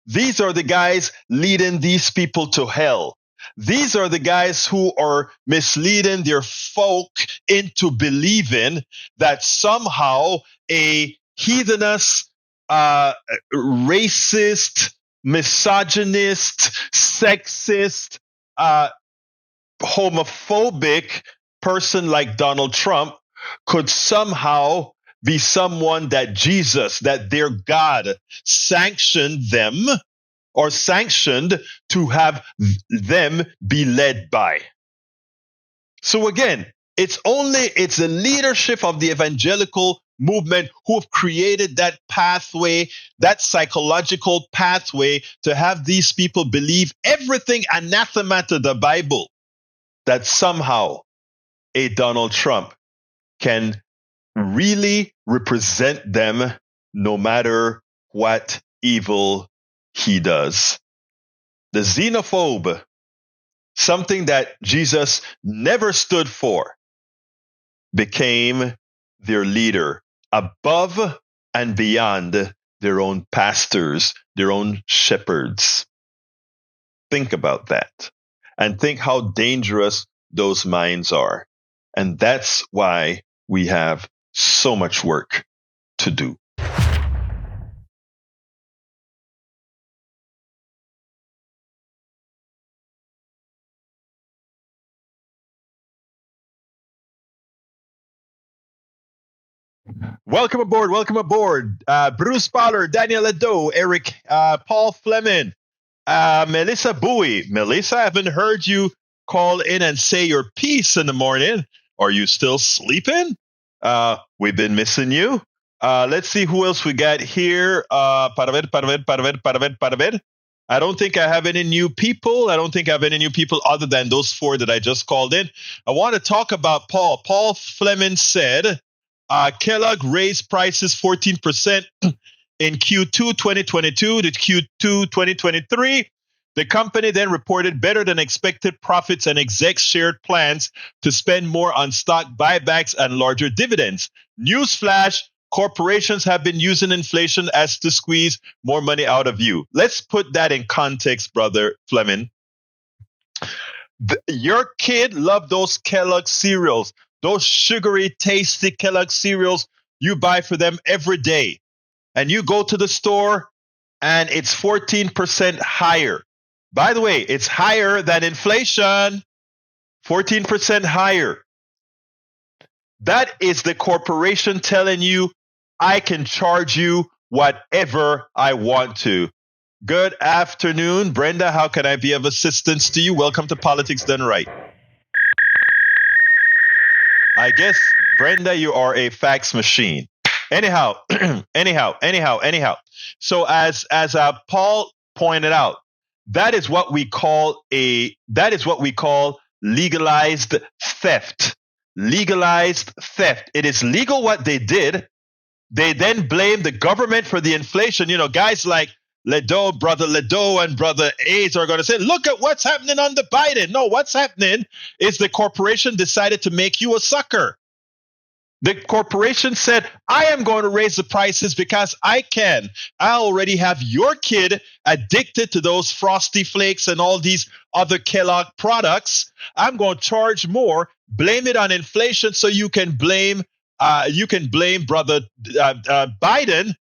A: These are the guys leading these people to hell. These are the guys who are misleading their folk into believing that somehow a heathenous, racist, misogynist, sexist, homophobic person like Donald Trump could somehow be someone that Jesus, that their God sanctioned them or sanctioned to have them be led by. So again, it's the leadership of the evangelical movement who have created that pathway, that psychological pathway to have these people believe everything anathema to the Bible, that somehow a Donald Trump can really represent them no matter what evil he does. The xenophobe, something that Jesus never stood for, became their leader above and beyond their own pastors, their own shepherds. Think about that and think how dangerous those minds are. And that's why we have so much work to do. Welcome aboard. Bruce Pollard, Daniel Ado, Eric, Paul Fleming, Melissa Bowie. Melissa, I haven't heard you call in and say your piece in the morning. Are you still sleeping? We've been missing you. Let's see who else we got here. Para ver. I don't think I have any new people. Other than those four that I just called in. I want to talk about Paul. Paul Fleming said, Kellogg raised prices 14% in Q2 2022 to Q2 2023. The company then reported better than expected profits, and execs shared plans to spend more on stock buybacks and larger dividends. Newsflash, corporations have been using inflation as to squeeze more money out of you. Let's put that in context, brother Fleming. Your kid loved those Kellogg cereals, those sugary, tasty Kellogg cereals you buy for them every day. And you go to the store and it's 14% higher. By the way, it's higher than inflation, 14% higher. That is the corporation telling you, I can charge you whatever I want to. Good afternoon, Brenda. How can I be of assistance to you? Welcome to Politics Done Right. I guess, Brenda, you are a fax machine. Anyhow. So as Paul pointed out, that is what we call legalized theft. Legalized theft. It is legal what they did. They then blame the government for the inflation. You know, guys like Brother Ledo and Brother Hayes are going to say, look at what's happening under Biden. No, what's happening is the corporation decided to make you a sucker. The corporation said, I am going to raise the prices because I can. I already have your kid addicted to those Frosty Flakes and all these other Kellogg products. I'm going to charge more, blame it on inflation so you can blame Brother Biden,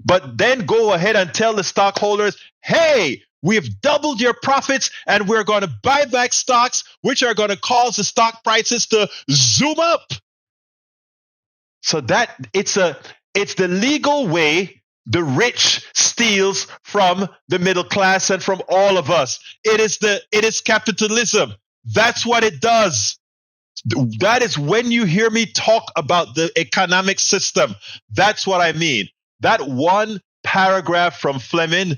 A: but then go ahead and tell the stockholders, hey, we've doubled your profits and we're going to buy back stocks, which are going to cause the stock prices to zoom up. So that it's the legal way the rich steals from the middle class and from all of us. It is capitalism. That's what it does. That is when you hear me talk about the economic system. That's what I mean. That one paragraph from Fleming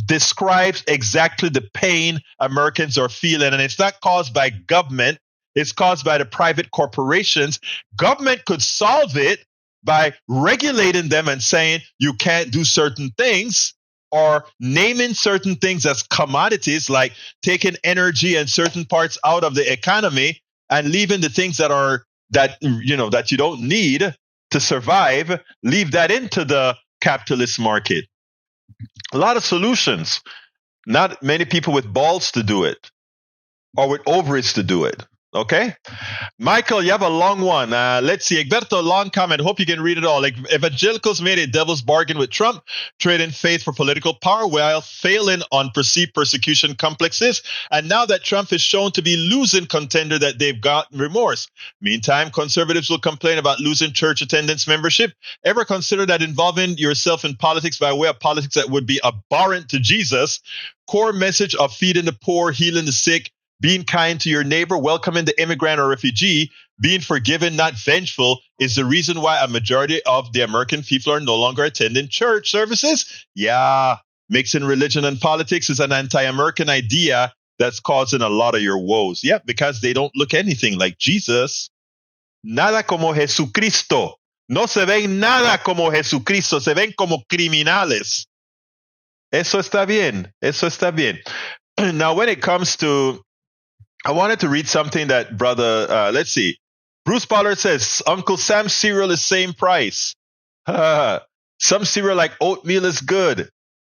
A: describes exactly the pain Americans are feeling, and it's not caused by government. It's caused by the private corporations. Government could solve it by regulating them and saying you can't do certain things, or naming certain things as commodities, like taking energy and certain parts out of the economy and leaving the things that you don't need to survive, leave that into the capitalist market. A lot of solutions. Not many people with balls to do it or with ovaries to do it. Okay, Michael, you have a long one. Let's see. Egberto, long comment. Hope you can read it all. Like, evangelicals made a devil's bargain with Trump, trading faith for political power while failing on perceived persecution complexes. And now that Trump is shown to be losing contender, that they've got remorse. Meantime, conservatives will complain about losing church attendance membership. Ever consider that involving yourself in politics by way of politics that would be abhorrent to Jesus' core message of feeding the poor, healing the sick, being kind to your neighbor, welcoming the immigrant or refugee, being forgiving, not vengeful, is the reason why a majority of the American people are no longer attending church services? Yeah, mixing religion and politics is an anti-American idea that's causing a lot of your woes. Yeah, because they don't look anything like Jesus. Nada como Jesucristo. No se ven nada como Jesucristo, se ven como criminales. Eso está bien. Eso está bien. Now, when it comes to, I wanted to read something that brother, let's see. Bruce Pollard says, Uncle Sam's cereal is same price. Some cereal like oatmeal is good.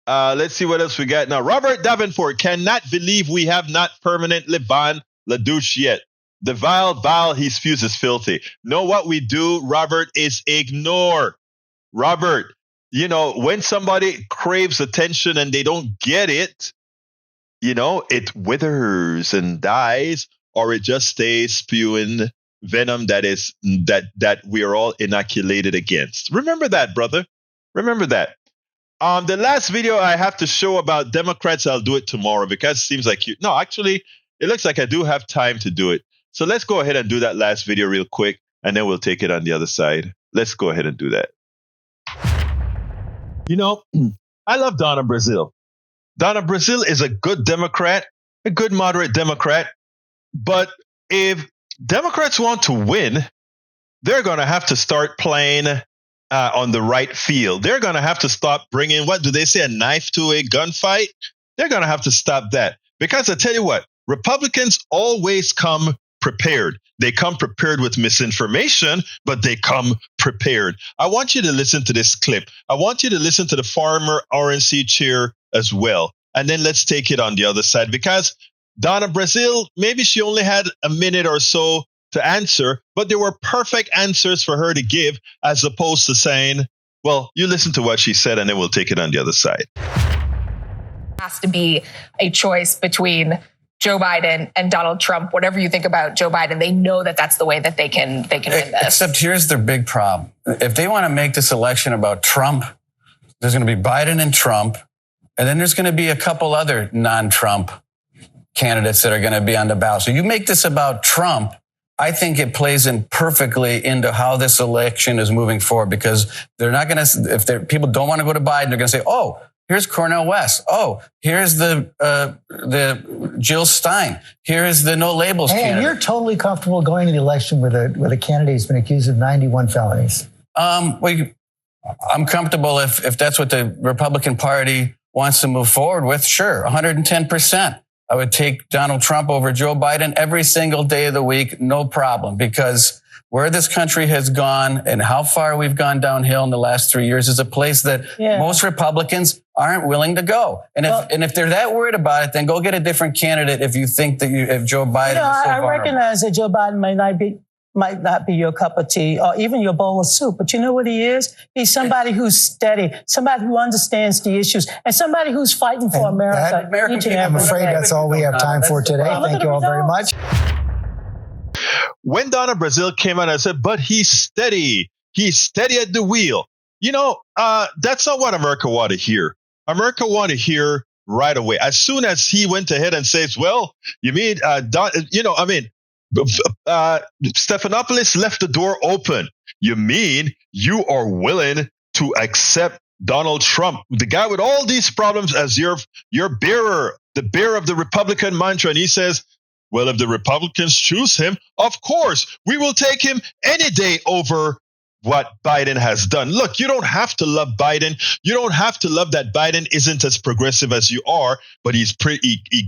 A: Let's see what else we got now. Robert Davenport cannot believe we have not permanently banned La Douche yet. The vile he spews is filthy. No, what we do, Robert, is ignore. Robert, you know, when somebody craves attention and they don't get it, you know, it withers and dies, or it just stays spewing venom that we are all inoculated against. Remember that, brother. Remember that. The last video I have to show about Democrats, I'll do it tomorrow because it seems like no, actually, it looks like I do have time to do it. So let's go ahead and do that last video real quick, and then we'll take it on the other side. Let's go ahead and do that. You know, I love Donna Brazile. Donna Brazile is a good Democrat, a good moderate Democrat. But if Democrats want to win, they're going to have to start playing on the right field. They're going to have to stop bringing, what do they say, a knife to a gunfight? They're going to have to stop that. Because I tell you what, Republicans always come prepared. They come prepared with misinformation, but they come prepared. I want you to listen to this clip. I want you to listen to the former RNC chair as well. And then let's take it on the other side, because Donna Brazile, maybe she only had a minute or so to answer, but there were perfect answers for her to give, as opposed to saying, well, you listen to what she said and then we'll take it on the other side.
F: Has to be a choice between Joe Biden and Donald Trump. Whatever you think about Joe Biden, they know that that's the way that they can win this.
G: Except here's their big problem. If they want to make this election about Trump, there's going to be Biden and Trump, and then there's going to be a couple other non-Trump candidates that are going to be on the ballot. So you make this about Trump, I think it plays in perfectly into how this election is moving forward, because they're not going to, if people don't want to go to Biden, they're going to say, oh, here's Cornel West. Oh, here's the Jill Stein. Here's the no labels candidate.
H: And you're totally comfortable going to the election with a candidate who's been accused of 91 felonies.
G: I'm comfortable if that's what the Republican Party wants to move forward with. Sure, 110%. I would take Donald Trump over Joe Biden every single day of the week, no problem, because where this country has gone and how far we've gone downhill in the last 3 years is a place that most Republicans aren't willing to go. And if they're that worried about it, then go get a different candidate if you think that if Joe Biden is so
I: I
G: vulnerable.
I: recognize that Joe Biden might not be your cup of tea or even your bowl of soup, but you know what he is? He's somebody who's steady, somebody who understands the issues, and somebody who's fighting for America.
H: I'm afraid that's all we have time for today. Thank you all very much.
A: When Donna Brazile came out and said, but he's steady at the wheel. You know, that's not what America want to hear. America want to hear right away. As soon as he went ahead and says, well, you mean, Stephanopoulos left the door open. You mean you are willing to accept Donald Trump, the guy with all these problems, as your bearer, the bearer of the Republican mantra? And he says, well, if the Republicans choose him, of course, we will take him any day over what Biden has done. Look, you don't have to love Biden. You don't have to love that Biden isn't as progressive as you are, but he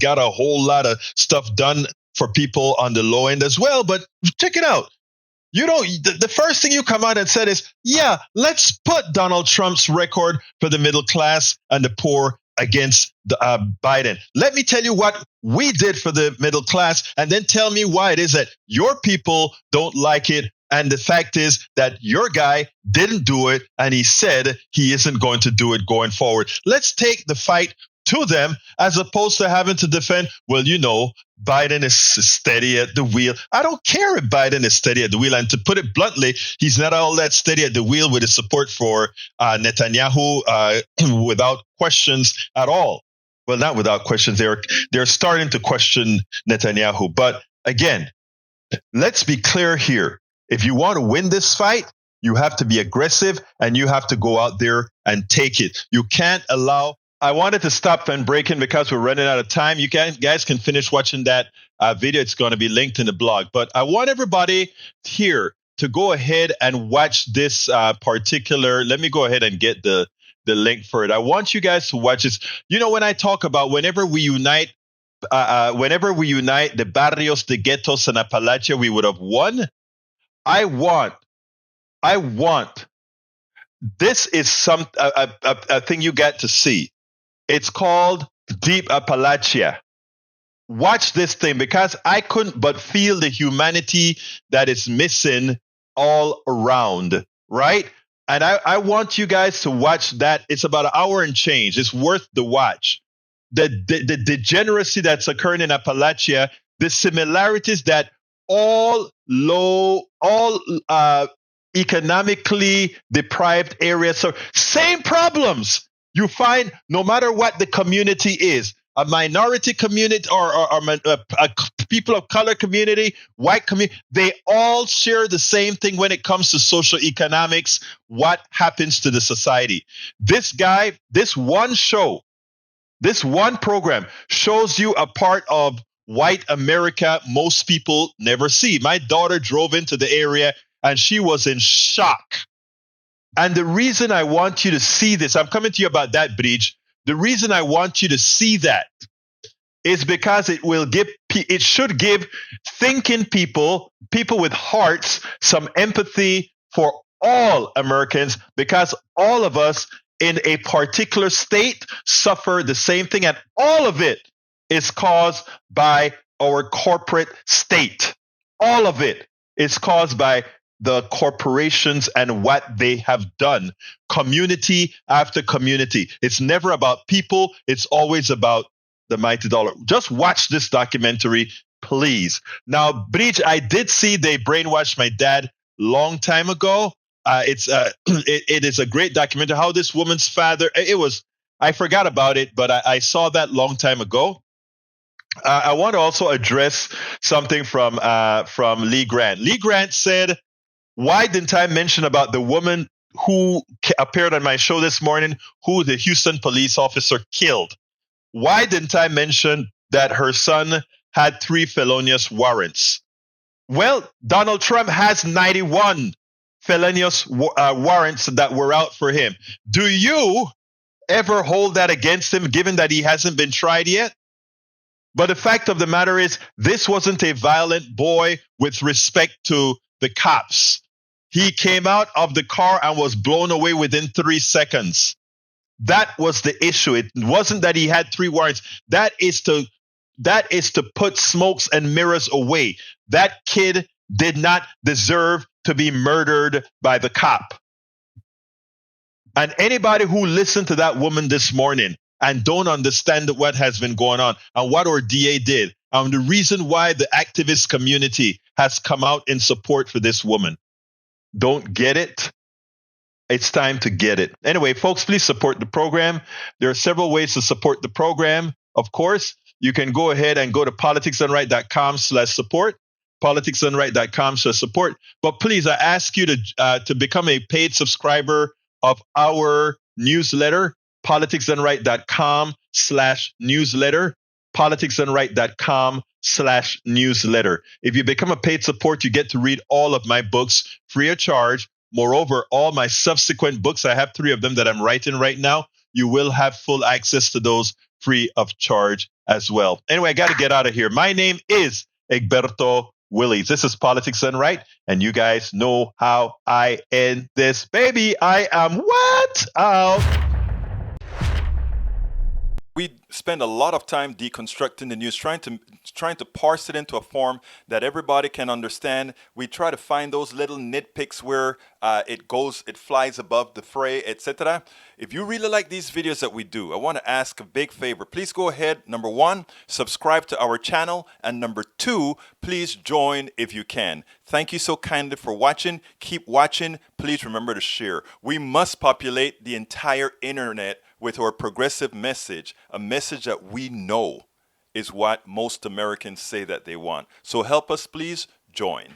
A: got a whole lot of stuff done for people on the low end as well. But check it out. The first thing you come out and said is, yeah, let's put Donald Trump's record for the middle class and the poor against Biden. Let me tell you what we did for the middle class, and then tell me why it is that your people don't like it. And the fact is that your guy didn't do it, and he said he isn't going to do it going forward. Let's take the fight to them, as opposed to having to defend, well, you know, Biden is steady at the wheel. I don't care if Biden is steady at the wheel. And to put it bluntly, he's not all that steady at the wheel with his support for Netanyahu without questions at all. Well, not without questions. They're starting to question Netanyahu. But again, let's be clear here. If you want to win this fight, you have to be aggressive and you have to go out there and take it. You can't allow. I wanted to stop and break in because we're running out of time. You guys can finish watching that video. It's going to be linked in the blog. But I want everybody here to go ahead and watch this particular. Let me go ahead and get the link for it. I want you guys to watch this. You know, when I talk about whenever we unite the barrios, the ghettos, and Appalachia, we would have won. I want. This is a thing you got to see. It's called Deep Appalachia. Watch this thing, because I couldn't but feel the humanity that is missing all around, right? And I want you guys to watch that. It's about an hour and change. It's worth the watch. The degeneracy that's occurring in Appalachia, the similarities that all economically deprived areas, so same problems you find no matter what the community is. A minority community or a people of color community, white community, they all share the same thing when it comes to social economics. What happens to the society? This one program shows you a part of white America most people never see. My daughter drove into the area and she was in shock. And the reason I want you to see this, I'm coming to you about that, Bridge. The reason I want you to see that is because it should give thinking people with hearts, some empathy for all Americans, because all of us in a particular state suffer the same thing, and all of it is caused by our corporate state. All of it is caused by the corporations and what they have done, community after community. It's never about people. It's always about the mighty dollar. Just watch this documentary, please. Now, Bridge, I did see they brainwashed my dad long time ago. It is a great documentary. How this woman's father, I forgot about it, but I saw that long time ago. I want to also address something from Lee Grant. Lee Grant said, why didn't I mention about the woman who appeared on my show this morning, who the Houston police officer killed? Why didn't I mention that her son had 3 felonious warrants? Well, Donald Trump has 91 felonious warrants that were out for him. Do you ever hold that against him, given that he hasn't been tried yet? But the fact of the matter is, this wasn't a violent boy with respect to the cops. He came out of the car and was blown away within 3 seconds. That was the issue. It wasn't that he had 3 warrants. That is to put smokes and mirrors away. That kid did not deserve to be murdered by the cop. And anybody who listened to that woman this morning and don't understand what has been going on and what our DA did, and the reason why the activist community has come out in support for this woman, don't get it. It's time to get it. Anyway, folks, please support the program. There are several ways to support the program. Of course, you can go ahead and go to politicsdoneright.com/support, politicsdoneright.com/support. But please, I ask you to become a paid subscriber of our newsletter, politicsdoneright.com/newsletter, politicsdoneright.com/newsletter. If you become a paid support, you get to read all of my books free of charge. Moreover, all my subsequent books, I have 3 of them that I'm writing right now. You will have full access to those free of charge as well. Anyway, I got to get out of here. My name is Egberto Willies. This is Politics Done Right, and you guys know how I end this. Baby, I am what? Out.
J: We spend a lot of time deconstructing the news, trying to parse it into a form that everybody can understand. We try to find those little nitpicks where it flies above the fray, etc. If you really like these videos that we do, I want to ask a big favor. Please go ahead. Number 1, subscribe to our channel. And number 2, please join if you can. Thank you so kindly for watching. Keep watching. Please remember to share. We must populate the entire internet with our progressive message, a message that we know is what most Americans say that they want. So help us, please join.